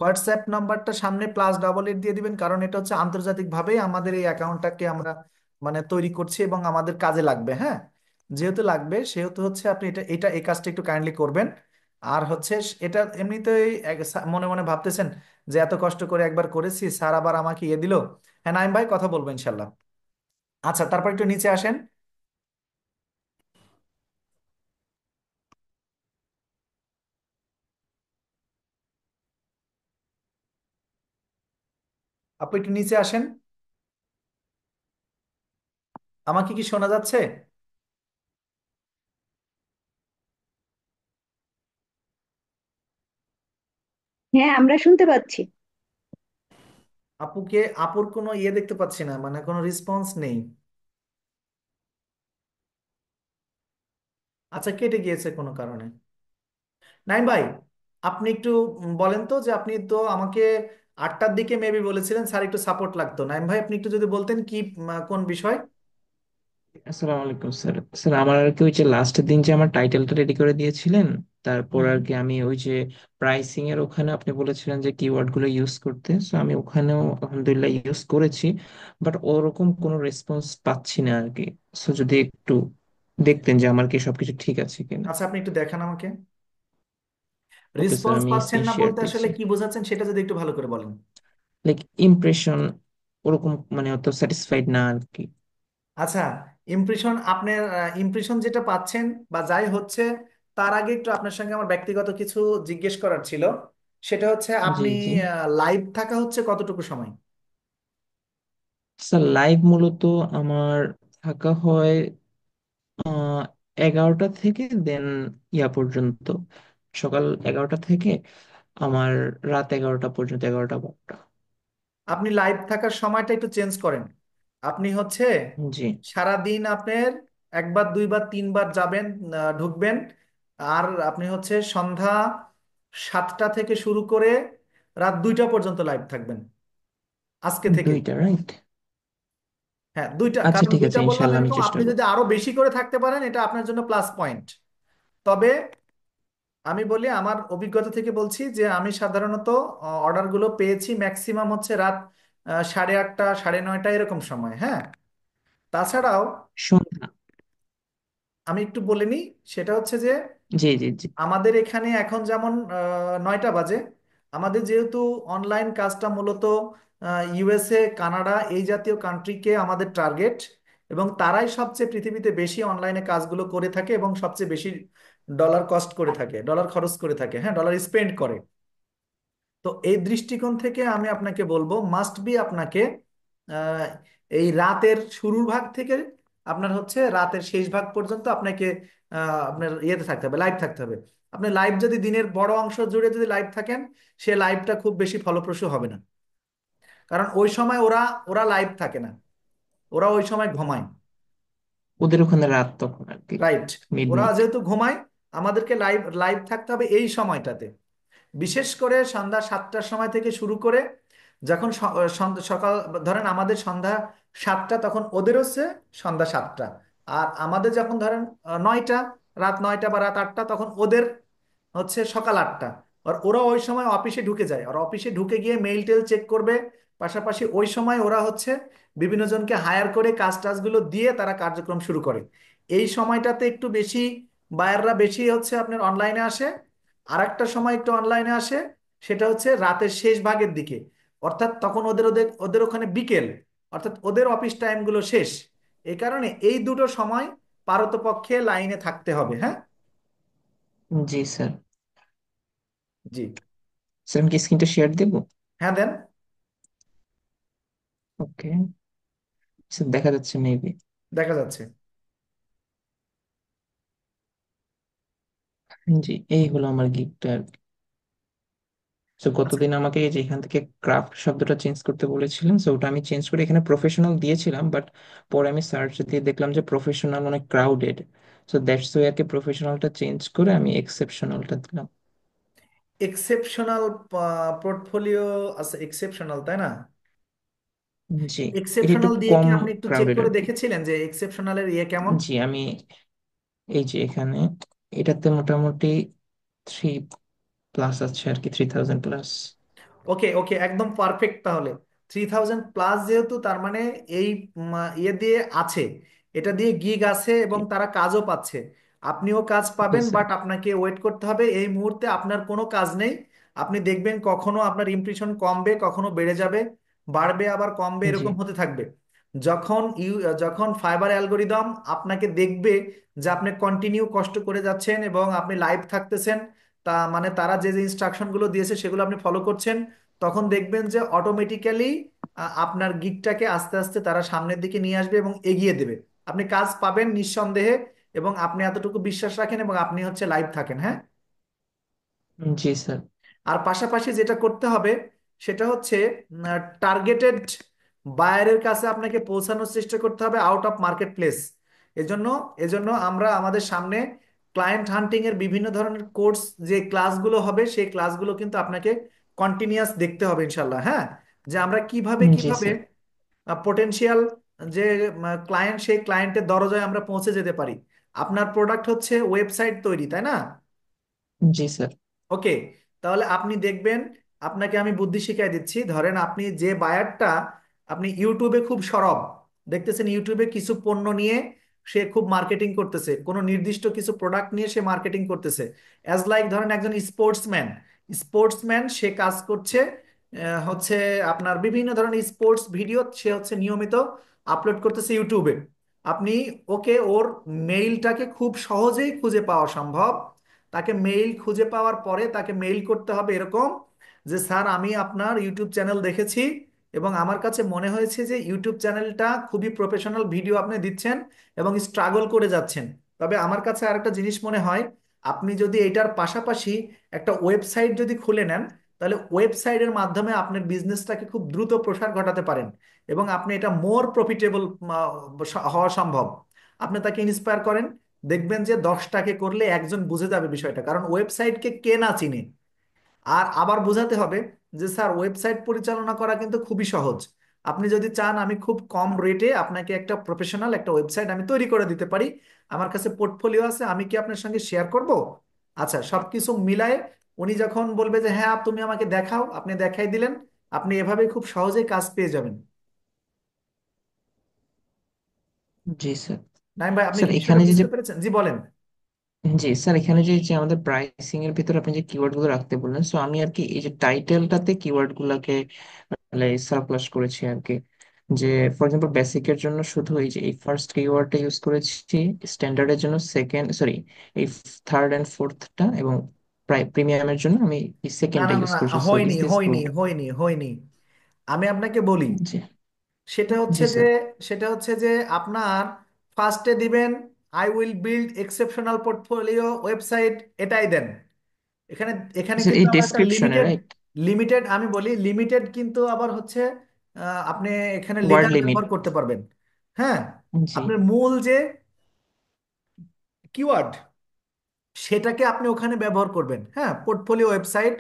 হোয়াটসঅ্যাপ নাম্বারটা সামনে +88 দিয়ে দিবেন, কারণ এটা হচ্ছে আন্তর্জাতিকভাবে আমাদের এই অ্যাকাউন্টটাকে আমরা মানে তৈরি করছি এবং আমাদের কাজে লাগবে। হ্যাঁ, যেহেতু লাগবে সেহেতু হচ্ছে আপনি এটা এটা এই কাজটা একটু কাইন্ডলি করবেন। আর হচ্ছে এটা এমনিতেই মনে মনে ভাবতেছেন যে এত কষ্ট করে একবার করেছি, স্যার আবার আমাকে ইয়ে দিল। হ্যাঁ, নাইম ভাই কথা বলবো ইনশাল্লাহ। আচ্ছা, তারপর একটু নিচে আসেন। আপু একটু নিচে আসেন, আমাকে কি শোনা যাচ্ছে? হ্যাঁ, আমরা শুনতে পাচ্ছি। আপুকে, আপুর কোনো ইয়ে দেখতে পাচ্ছি না, মানে কোনো রেসপন্স নেই। আচ্ছা, কেটে গিয়েছে কোনো কারণে। নাইম ভাই, আপনি একটু বলেন তো, যে আপনি তো আমাকে 8টার দিকে মেবি বলেছিলেন স্যার একটু সাপোর্ট লাগতো, নাইম ভাই আপনি একটু যদি বলতেন কি কোন বিষয়। আসসালামু আলাইকুম স্যার। স্যার আমার আর কি ওই যে লাস্টের দিন যে আমার টাইটেলটা রেডি করে দিয়েছিলেন, তারপর হুম। আর কি আমি ওই যে প্রাইসিং এর ওখানে আপনি বলেছিলেন যে কিওয়ার্ড গুলো ইউজ করতে, সো আমি ওখানেও আলহামদুলিল্লাহ ইউজ করেছি, বাট ওরকম কোনো রেসপন্স পাচ্ছি না আর কি। সো যদি একটু দেখতেন যে আমার কি সবকিছু ঠিক আছে কিনা। আচ্ছা, আপনি একটু দেখান আমাকে। ওকে স্যার, রেসপন্স আমি পাচ্ছেন স্ক্রিন না শেয়ার বলতে আসলে দিচ্ছি। কি বোঝাচ্ছেন সেটা যদি একটু ভালো করে বলেন। লাইক ইমপ্রেশন ওরকম, মানে অত স্যাটিসফাইড না আর কি। আচ্ছা, ইমপ্রেশন, আপনার ইমপ্রেশন যেটা পাচ্ছেন বা যাই হচ্ছে, তার আগে একটু আপনার সঙ্গে আমার ব্যক্তিগত কিছু জিজ্ঞেস করার ছিল। সেটা হচ্ছে জি আপনি জি লাইভ থাকা হচ্ছে কতটুকু সময়? স্যার, লাইভ মূলত আমার থাকা হয় 11টা থেকে দেন ইয়া পর্যন্ত, সকাল 11টা থেকে আমার রাত 11টা পর্যন্ত, 11টা 12টা। আপনি লাইভ থাকার সময়টা একটু চেঞ্জ করেন। আপনি হচ্ছে জি। সারা দিন আপনার একবার দুইবার তিনবার যাবেন, ঢুকবেন, আর আপনি হচ্ছে সন্ধ্যা 7টা থেকে শুরু করে রাত 2টা পর্যন্ত লাইভ থাকবেন আজকে থেকে। 2টা, রাইট? হ্যাঁ, 2টা, আচ্ছা কারণ ঠিক 2টা আছে, বললাম ইনশাল্লাহ আমি এরকম, চেষ্টা আপনি যদি করবো। আরো বেশি করে থাকতে পারেন এটা আপনার জন্য প্লাস পয়েন্ট। তবে আমি বলি, আমার অভিজ্ঞতা থেকে বলছি যে আমি সাধারণত অর্ডারগুলো পেয়েছি ম্যাক্সিমাম হচ্ছে রাত 8:30 9:30 এরকম সময়। হ্যাঁ, তাছাড়াও সন্ধ্যা। আমি একটু বলে নিই। সেটা হচ্ছে যে জি জি জি। আমাদের এখানে এখন যেমন 9টা বাজে, আমাদের যেহেতু অনলাইন কাজটা মূলত ইউএসএ, কানাডা এই জাতীয় কান্ট্রিকে আমাদের টার্গেট, এবং তারাই সবচেয়ে পৃথিবীতে বেশি অনলাইনে কাজগুলো করে থাকে এবং সবচেয়ে বেশি ডলার কস্ট করে থাকে, ডলার খরচ করে থাকে, হ্যাঁ, ডলার স্পেন্ড করে। তো এই দৃষ্টিকোণ থেকে আমি আপনাকে বলবো মাস্ট বি আপনাকে আহ, এই রাতের শুরুর ভাগ থেকে আপনার হচ্ছে রাতের শেষ ভাগ পর্যন্ত আপনাকে আপনার ইয়েতে থাকতে হবে, লাইভ থাকতে হবে। আপনি লাইভ যদি দিনের বড় অংশ জুড়ে যদি লাইভ থাকেন, সে লাইভটা খুব বেশি ফলপ্রসূ হবে না। কারণ ওই সময় ওরা ওরা লাইভ থাকে না, ওরা ওই সময় ঘুমায়। ওদের ওখানে রাত তখন আর কি, রাইট। ওরা মিডনাইট। যেহেতু ঘুমায়, আমাদেরকে লাইভ লাইভ থাকতে হবে এই সময়টাতে। বিশেষ করে সন্ধ্যা 7টার সময় থেকে শুরু করে যখন সকাল, ধরেন আমাদের সন্ধ্যা 7টা, তখন ওদের হচ্ছে সন্ধ্যা 7টা। আর আমাদের যখন ধরেন 9টা, রাত 9টা বা রাত 8টা, তখন ওদের হচ্ছে সকাল 8টা। আর ওরা ওই সময় অফিসে ঢুকে যায়, আর অফিসে ঢুকে গিয়ে মেইল টেল চেক করবে। পাশাপাশি ওই সময় ওরা হচ্ছে বিভিন্ন জনকে হায়ার করে কাজ টাজগুলো দিয়ে তারা কার্যক্রম শুরু করে। এই সময়টাতে একটু বেশি বায়াররা বেশি হচ্ছে আপনার অনলাইনে আসে। আর একটা সময় একটু অনলাইনে আসে, সেটা হচ্ছে রাতের শেষ ভাগের দিকে। অর্থাৎ তখন ওদের ওদের ওদের ওখানে বিকেল, অর্থাৎ ওদের অফিস টাইমগুলো শেষ। এই কারণে এই দুটো সময় পারতপক্ষে লাইনে থাকতে হবে, হ্যাঁ। জি স্যার। জি। স্যার আমি কি স্ক্রিনটা শেয়ার দেবো? হ্যাঁ, দেন। ওকে স্যার, দেখা যাচ্ছে মেবি। দেখা যাচ্ছে। জি, এই হলো আমার গিগটা আর কি। তো আচ্ছা, গতদিন আমাকে এই যে এখান থেকে ক্রাফট শব্দটা চেঞ্জ করতে বলেছিলেন, তো ওটা আমি চেঞ্জ করে এখানে প্রফেশনাল দিয়েছিলাম, বাট পরে আমি সার্চ দিয়ে দেখলাম যে প্রফেশনাল অনেক ক্রাউডেড। সো দ্যাটস ওয়াই আর কি প্রফেশনালটা চেঞ্জ করে আমি এক্সেপশনালটা দিলাম। এক্সেপশনাল পোর্টফোলিও আছে, এক্সেপশনাল, তাই না? জি, এটা একটু এক্সেপশনাল দিয়ে কি কম আপনি একটু চেক ক্রাউডেড করে আর কি। দেখেছিলেন যে এক্সেপশনালের ইয়ে কেমন? জি, আমি এই যে এখানে এটাতে মোটামুটি 3+ আছে আর কি, 3000+। ওকে, ওকে, একদম পারফেক্ট। তাহলে 3000+, যেহেতু তার মানে এই ইয়ে দিয়ে আছে, এটা দিয়ে গিগ আছে এবং তারা কাজও পাচ্ছে। আপনিও কাজ জি পাবেন, স্যার। বাট আপনাকে ওয়েট করতে হবে। এই মুহূর্তে আপনার কোনো কাজ নেই। আপনি দেখবেন কখনো আপনার ইমপ্রেশন কমবে, কখনো বেড়ে যাবে, বাড়বে আবার কমবে, জি এরকম হতে থাকবে। যখন ফাইবার অ্যালগোরিদম আপনাকে দেখবে যে আপনি কন্টিনিউ কষ্ট করে যাচ্ছেন এবং আপনি লাইভ থাকতেছেন, তা মানে তারা যে যে ইনস্ট্রাকশন গুলো দিয়েছে সেগুলো আপনি ফলো করছেন, তখন দেখবেন যে অটোমেটিক্যালি আপনার গিকটাকে আস্তে আস্তে তারা সামনের দিকে নিয়ে আসবে এবং এগিয়ে দেবে। আপনি কাজ পাবেন নিঃসন্দেহে, এবং আপনি এতটুকু বিশ্বাস রাখেন এবং আপনি হচ্ছে লাইভ থাকেন, হ্যাঁ। জি স্যার। আর পাশাপাশি যেটা করতে হবে সেটা হচ্ছে টার্গেটেড বায়ারের কাছে আপনাকে পৌঁছানোর চেষ্টা করতে হবে আউট অফ মার্কেট প্লেস। এজন্য এজন্য আমরা আমাদের সামনে ক্লায়েন্ট হান্টিং এর বিভিন্ন ধরনের কোর্স, যে ক্লাসগুলো হবে সেই ক্লাসগুলো কিন্তু আপনাকে কন্টিনিউয়াস দেখতে হবে ইনশাল্লাহ, হ্যাঁ। যে আমরা কিভাবে জি কিভাবে স্যার। পোটেনশিয়াল যে ক্লায়েন্ট, সেই ক্লায়েন্টের দরজায় আমরা পৌঁছে যেতে পারি। আপনার প্রোডাক্ট হচ্ছে ওয়েবসাইট তৈরি, তাই না? জি স্যার। ওকে। তাহলে আপনি দেখবেন, আপনাকে আমি বুদ্ধি শিখিয়ে দিচ্ছি। ধরেন আপনি যে বায়ারটা, আপনি ইউটিউবে খুব সরব, দেখতেছেন ইউটিউবে কিছু পণ্য নিয়ে সে খুব মার্কেটিং করতেছে, কোনো নির্দিষ্ট কিছু প্রোডাক্ট নিয়ে সে মার্কেটিং করতেছে। অ্যাজ লাইক ধরেন একজন স্পোর্টসম্যান, স্পোর্টসম্যান সে কাজ করছে হচ্ছে আপনার বিভিন্ন ধরনের স্পোর্টস ভিডিও সে হচ্ছে নিয়মিত আপলোড করতেছে ইউটিউবে। আপনি ওকে, ওর মেইলটাকে খুব সহজেই খুঁজে পাওয়া সম্ভব। তাকে মেইল খুঁজে পাওয়ার পরে তাকে মেইল করতে হবে এরকম যে, স্যার আমি আপনার ইউটিউব চ্যানেল দেখেছি এবং আমার কাছে মনে হয়েছে যে ইউটিউব চ্যানেলটা খুবই প্রফেশনাল ভিডিও আপনি দিচ্ছেন এবং স্ট্রাগল করে যাচ্ছেন। তবে আমার কাছে আরেকটা জিনিস মনে হয়, আপনি যদি এটার পাশাপাশি একটা ওয়েবসাইট যদি খুলে নেন, তাহলে ওয়েবসাইটের মাধ্যমে আপনার বিজনেসটাকে খুব দ্রুত প্রসার ঘটাতে পারেন এবং আপনি এটা মোর প্রফিটেবল হওয়া সম্ভব। আপনি তাকে ইন্সপায়ার করেন, দেখবেন যে 10টাকে করলে একজন বুঝে যাবে বিষয়টা, কারণ ওয়েবসাইটকে কে না চিনে। আর আবার বোঝাতে হবে যে স্যার ওয়েবসাইট পরিচালনা করা কিন্তু খুবই সহজ। আপনি যদি চান আমি খুব কম রেটে আপনাকে একটা প্রফেশনাল একটা ওয়েবসাইট আমি তৈরি করে দিতে পারি, আমার কাছে পোর্টফোলিও আছে, আমি কি আপনার সঙ্গে শেয়ার করব? আচ্ছা, সবকিছু মিলায়ে উনি যখন বলবে যে হ্যাঁ তুমি আমাকে দেখাও, আপনি দেখাই দিলেন, আপনি এভাবে খুব সহজেই কাজ পেয়ে যাবেন। জি স্যার। নাইম ভাই, আপনি স্যার কি বিষয়টা এখানে যে যে বুঝতে পেরেছেন? জি বলেন। জি স্যার, এখানে যে যে আমাদের প্রাইসিং এর ভিতরে আপনি যে কিওয়ার্ড গুলো রাখতে বললেন, সো আমি আর কি এই যে টাইটেলটাতে কিওয়ার্ড গুলাকে মানে সারপ্লাস করেছি আর কি। যে ফর এক্সাম্পল বেসিকের জন্য শুধু এই যে এই ফার্স্ট কিওয়ার্ডটা ইউজ করেছি, স্ট্যান্ডার্ডের জন্য সেকেন্ড, সরি, এই থার্ড এন্ড ফোর্থটা, এবং প্রিমিয়ামের জন্য আমি এই না সেকেন্ডটা না না ইউজ না, করেছি। সো হয়নি ইজ দিস হয়নি গুড? হয়নি। আমি আপনাকে বলি, জি। সেটা হচ্ছে জি যে স্যার। আপনার ফার্স্টে দিবেন I will build exceptional portfolio website, এটাই দেন। এখানে এখানে স্যার কিন্তু এই আবার একটা ডেসক্রিপশনে লিমিটেড, রাইট? আমি বলি লিমিটেড কিন্তু আবার হচ্ছে আপনি এখানে ওয়ার্ড লেটার লিমিট। ব্যবহার করতে পারবেন। হ্যাঁ, জি আপনার মূল যে কিওয়ার্ড সেটাকে আপনি ওখানে ব্যবহার করবেন। হ্যাঁ, পোর্টফোলিও ওয়েবসাইট,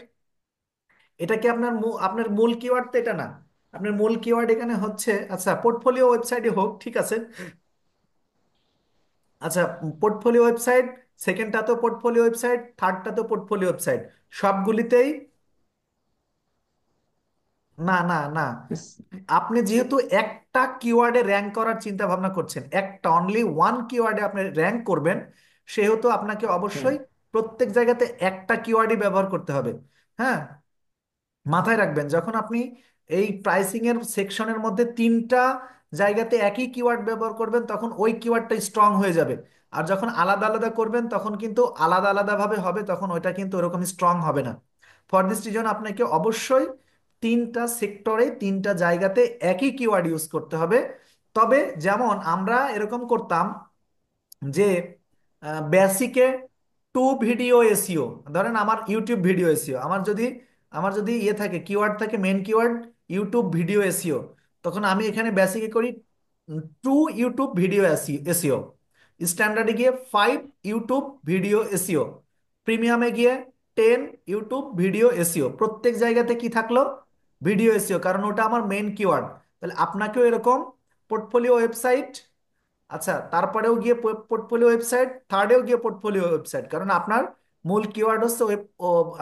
এটা কি আপনার আপনার মূল কিওয়ার্ড তো এটা না। আপনার মূল কিওয়ার্ড এখানে হচ্ছে, আচ্ছা পোর্টফোলিও ওয়েবসাইটই হোক, ঠিক আছে। আচ্ছা, পোর্টফোলিও ওয়েবসাইট, সেকেন্ডটা তো পোর্টফোলিও ওয়েবসাইট, থার্ডটা তো পোর্টফোলিও ওয়েবসাইট, সবগুলিতেই। না না না, আপনি যেহেতু একটা কিওয়ার্ডে র্যাঙ্ক করার চিন্তা ভাবনা করছেন, একটা অনলি ওয়ান কিওয়ার্ডে আপনি র্যাঙ্ক করবেন, সেহেতু আপনাকে অবশ্যই প্রত্যেক জায়গাতে একটা কিওয়ার্ডই ব্যবহার করতে হবে। হ্যাঁ, মাথায় রাখবেন, যখন আপনি এই প্রাইসিং এর সেকশনের মধ্যে তিনটা জায়গাতে একই কিওয়ার্ড ব্যবহার করবেন, তখন ওই কিওয়ার্ডটা স্ট্রং হয়ে যাবে। আর যখন আলাদা আলাদা করবেন তখন কিন্তু আলাদা আলাদা ভাবে হবে, তখন ওইটা কিন্তু ওরকম স্ট্রং হবে না। ফর দিস রিজন আপনাকে অবশ্যই তিনটা সেক্টরে তিনটা জায়গাতে একই কিওয়ার্ড ইউজ করতে হবে। তবে যেমন আমরা এরকম করতাম যে বেসিকে টু ভিডিও এসিও, ধরেন আমার ইউটিউব ভিডিও এসিও, আমার যদি ইয়ে থাকে, কিওয়ার্ড থাকে, main keyword YouTube video SEO, তখন আমি এখানে বেসিকে করি টু ইউটিউব ভিডিও এসিও, স্ট্যান্ডার্ডে গিয়ে 5 ইউটিউব ভিডিও এসিও, প্রিমিয়ামে গিয়ে 10 ইউটিউব ভিডিও এসিও। প্রত্যেক জায়গাতে কি থাকলো? ভিডিও এসিও, কারণ ওটা আমার মেন কিওয়ার্ড। তাহলে আপনাকেও এরকম পোর্টফোলিও ওয়েবসাইট, আচ্ছা তারপরেও গিয়ে পোর্টফোলিও ওয়েবসাইট, থার্ডেও গিয়ে পোর্টফোলিও ওয়েবসাইট, কারণ আপনার মূল কিওয়ার্ড হচ্ছে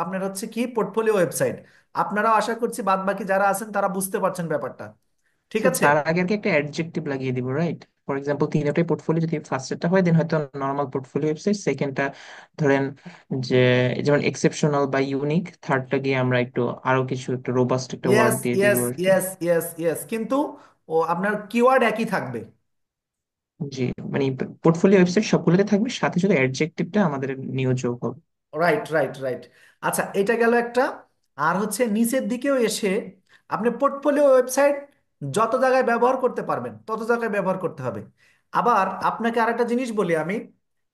আপনার হচ্ছে কি পোর্টফোলিও ওয়েবসাইট। আপনারাও আশা করছি বাদ বাকি যারা আছেন তারা বুঝতে পারছেন ব্যাপারটা, ঠিক স্যার আছে? তার আগে আর কি একটা অ্যাডজেক্টিভ লাগিয়ে দিব, রাইট? ফর এক্সাম্পল তিনটাই পোর্টফোলিও, যদি ফার্স্টটা হয় দেন হয়তো নর্মাল পোর্টফোলিও ওয়েবসাইট, সেকেন্ডটা ধরেন যে যেমন এক্সেপশনাল বা ইউনিক, থার্ডটা গিয়ে আমরা একটু আরো কিছু একটু রোবাস্ট একটা ওয়ার্ড ইয়েস দিয়ে দিব ইয়েস আর কি। ইয়েস ইয়েস ইয়েস, কিন্তু ও আপনার কিওয়ার্ড একই থাকবে। জি, মানে পোর্টফোলিও ওয়েবসাইট সবগুলোতে থাকবে, সাথে শুধু অ্যাডজেক্টিভটা আমাদের নিউ যোগ হবে। Right right right. আচ্ছা, এটা গেল একটা। আর হচ্ছে নিচের দিকেও এসে আপনি পোর্টফোলিও ওয়েবসাইট যত জায়গায় ব্যবহার করতে পারবেন তত জায়গায় ব্যবহার করতে হবে। আবার আপনাকে আরেকটা জিনিস বলি আমি,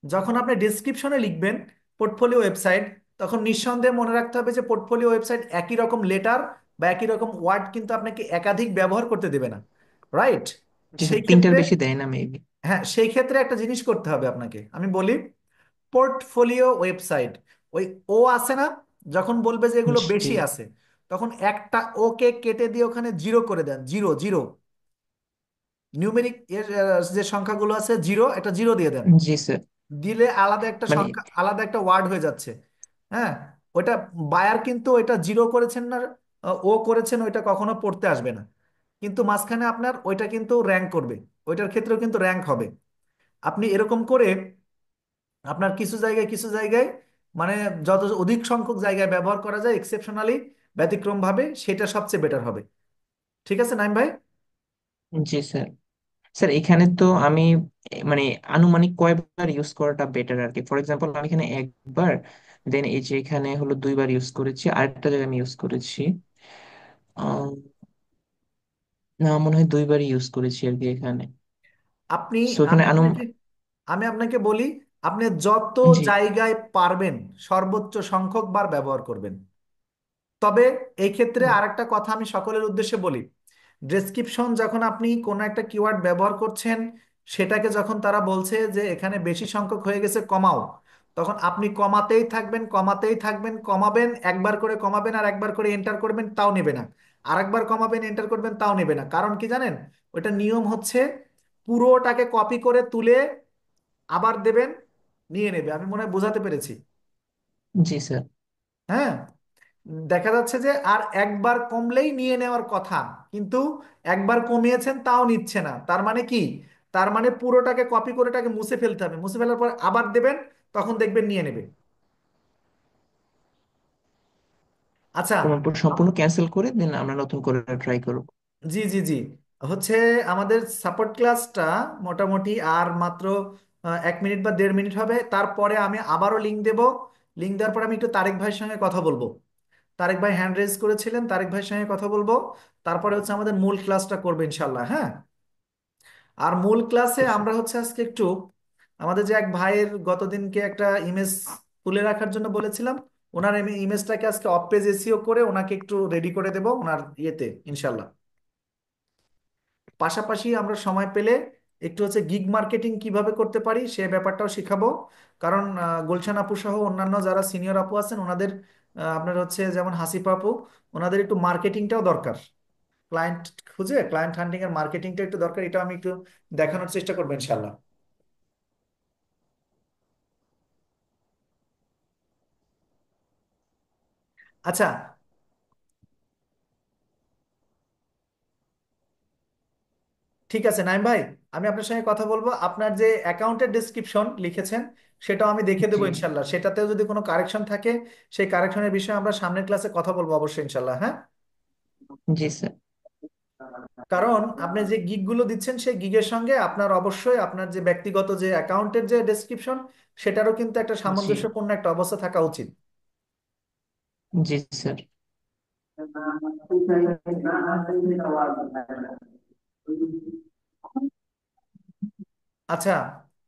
যখন আপনি ডেসক্রিপশনে লিখবেন পোর্টফোলিও ওয়েবসাইট, তখন নিঃসন্দেহে মনে রাখতে হবে যে পোর্টফোলিও ওয়েবসাইট একই রকম লেটার বা একই রকম ওয়ার্ড কিন্তু আপনাকে একাধিক ব্যবহার করতে দেবে না। রাইট? জি স্যার, সেই তিনটার ক্ষেত্রে, বেশি দেয় না মেবি। হ্যাঁ সেই ক্ষেত্রে একটা জিনিস করতে হবে আপনাকে, আমি বলি পোর্টফোলিও ওয়েবসাইট, ওই ও আছে না, যখন বলবে যে এগুলো জি। বেশি আছে, তখন একটা ওকে কেটে দিয়ে ওখানে জিরো করে দেন, জিরো জিরো, নিউমেরিক এর যে সংখ্যাগুলো আছে জিরো, একটা জিরো দিয়ে দেন। জি স্যার। দিলে আলাদা একটা মানে সংখ্যা, আলাদা একটা ওয়ার্ড হয়ে যাচ্ছে। হ্যাঁ, ওইটা বায়ার কিন্তু ওইটা জিরো করেছেন না ও করেছেন, ওইটা কখনো পড়তে আসবে না, কিন্তু মাঝখানে আপনার ওইটা কিন্তু র্যাঙ্ক করবে, ওইটার ক্ষেত্রেও কিন্তু র্যাঙ্ক হবে। আপনি এরকম করে আপনার কিছু জায়গায় মানে যত অধিক সংখ্যক জায়গায় ব্যবহার করা যায় এক্সেপশনালি, ব্যতিক্রম ভাবে, সেটা সবচেয়ে বেটার হবে। ঠিক আছে নাইম ভাই? জি স্যার। স্যার এখানে তো আমি মানে আনুমানিক কয়বার ইউজ করাটা বেটার আর কি? ফর এক্সাম্পল আমি এখানে একবার, দেন এই যে এখানে হলো দুইবার ইউজ করেছি, আরেকটা জায়গায় আমি ইউজ করেছি আহ, না মনে হয় দুইবার ইউজ করেছি আর কি এখানে। আপনি, সো এখানে আমি আপনাকে আমি আপনাকে বলি, আপনি যত জি। জায়গায় পারবেন সর্বোচ্চ সংখ্যক বার ব্যবহার করবেন। তবে এই ক্ষেত্রে আরেকটা কথা আমি সকলের উদ্দেশ্যে বলি, ডেসক্রিপশন যখন আপনি কোনো একটা কিওয়ার্ড ব্যবহার করছেন, সেটাকে যখন তারা বলছে যে এখানে বেশি সংখ্যক হয়ে গেছে কমাও, তখন আপনি কমাতেই থাকবেন কমাতেই থাকবেন, কমাবেন একবার করে কমাবেন, আর একবার করে এন্টার করবেন তাও নেবে না, আরেকবার কমাবেন এন্টার করবেন তাও নেবে না। কারণ কি জানেন? ওইটা নিয়ম হচ্ছে পুরোটাকে কপি করে তুলে আবার দেবেন, নিয়ে নেবে। আমি মনে হয় বোঝাতে পেরেছি। জি স্যার। হ্যাঁ, দেখা যাচ্ছে যে আর একবার কমলেই নিয়ে নেওয়ার কথা, কিন্তু একবার কমিয়েছেন তাও নিচ্ছে না, তার মানে কি? তার মানে পুরোটাকে কপি করে এটাকে মুছে ফেলতে হবে, মুছে ফেলার পর আবার দেবেন, তখন দেখবেন নিয়ে নেবে। আচ্ছা। তোমার সম্পূর্ণ ক্যান্সেল করে দেন আমরা নতুন করে ট্রাই করব। জি জি জি। হচ্ছে আমাদের সাপোর্ট ক্লাসটা মোটামুটি আর মাত্র 1 মিনিট বা 1.5 মিনিট হবে, তারপরে আমি আবারও লিঙ্ক দেব। লিঙ্ক দেওয়ার পর আমি একটু তারেক ভাইয়ের সঙ্গে কথা বলবো। তারেক ভাই হ্যান্ড রেজ করেছিলেন, তারেক ভাইয়ের সঙ্গে কথা বলবো। তারপরে হচ্ছে আমাদের মূল ক্লাসটা করবো ইনশাল্লাহ, হ্যাঁ। আর মূল ক্লাসে আমরা হচ্ছে আজকে একটু আমাদের যে এক ভাইয়ের গতদিনকে একটা ইমেজ তুলে রাখার জন্য বলেছিলাম, ওনার ইমেজটাকে আজকে অফ পেজ এসিও করে ওনাকে একটু রেডি করে দেবো ওনার ইয়েতে ইনশাল্লাহ। পাশাপাশি আমরা সময় পেলে একটু হচ্ছে গিগ মার্কেটিং কিভাবে করতে পারি সে ব্যাপারটাও শিখাবো। কারণ গুলশান আপু সহ অন্যান্য যারা সিনিয়র আপু আছেন ওনাদের, আপনার হচ্ছে যেমন হাসিফা আপু, ওনাদের একটু মার্কেটিংটাও দরকার। ক্লায়েন্ট খুঁজে ক্লায়েন্ট হান্টিং এর মার্কেটিংটা একটু দরকার, এটা আমি একটু দেখানোর চেষ্টা করবো ইনশাল্লাহ। আচ্ছা। ঠিক আছে নাইম ভাই, আমি আপনার সঙ্গে কথা বলবো। আপনার যে অ্যাকাউন্টের ডেসক্রিপশন লিখেছেন সেটাও আমি দেখে দেবো জি ইনশাল্লাহ, সেটাতেও যদি কোনো কারেকশন থাকে সেই কারেকশনের বিষয়ে আমরা সামনের ক্লাসে কথা বলবো অবশ্যই ইনশাল্লাহ, হ্যাঁ। জি স্যার। কারণ আপনি যে গিগগুলো দিচ্ছেন সেই গিগের সঙ্গে আপনার অবশ্যই আপনার যে ব্যক্তিগত যে অ্যাকাউন্টের যে ডেসক্রিপশন সেটারও কিন্তু একটা জি সামঞ্জস্যপূর্ণ একটা অবস্থা থাকা উচিত। জি স্যার। আচ্ছা।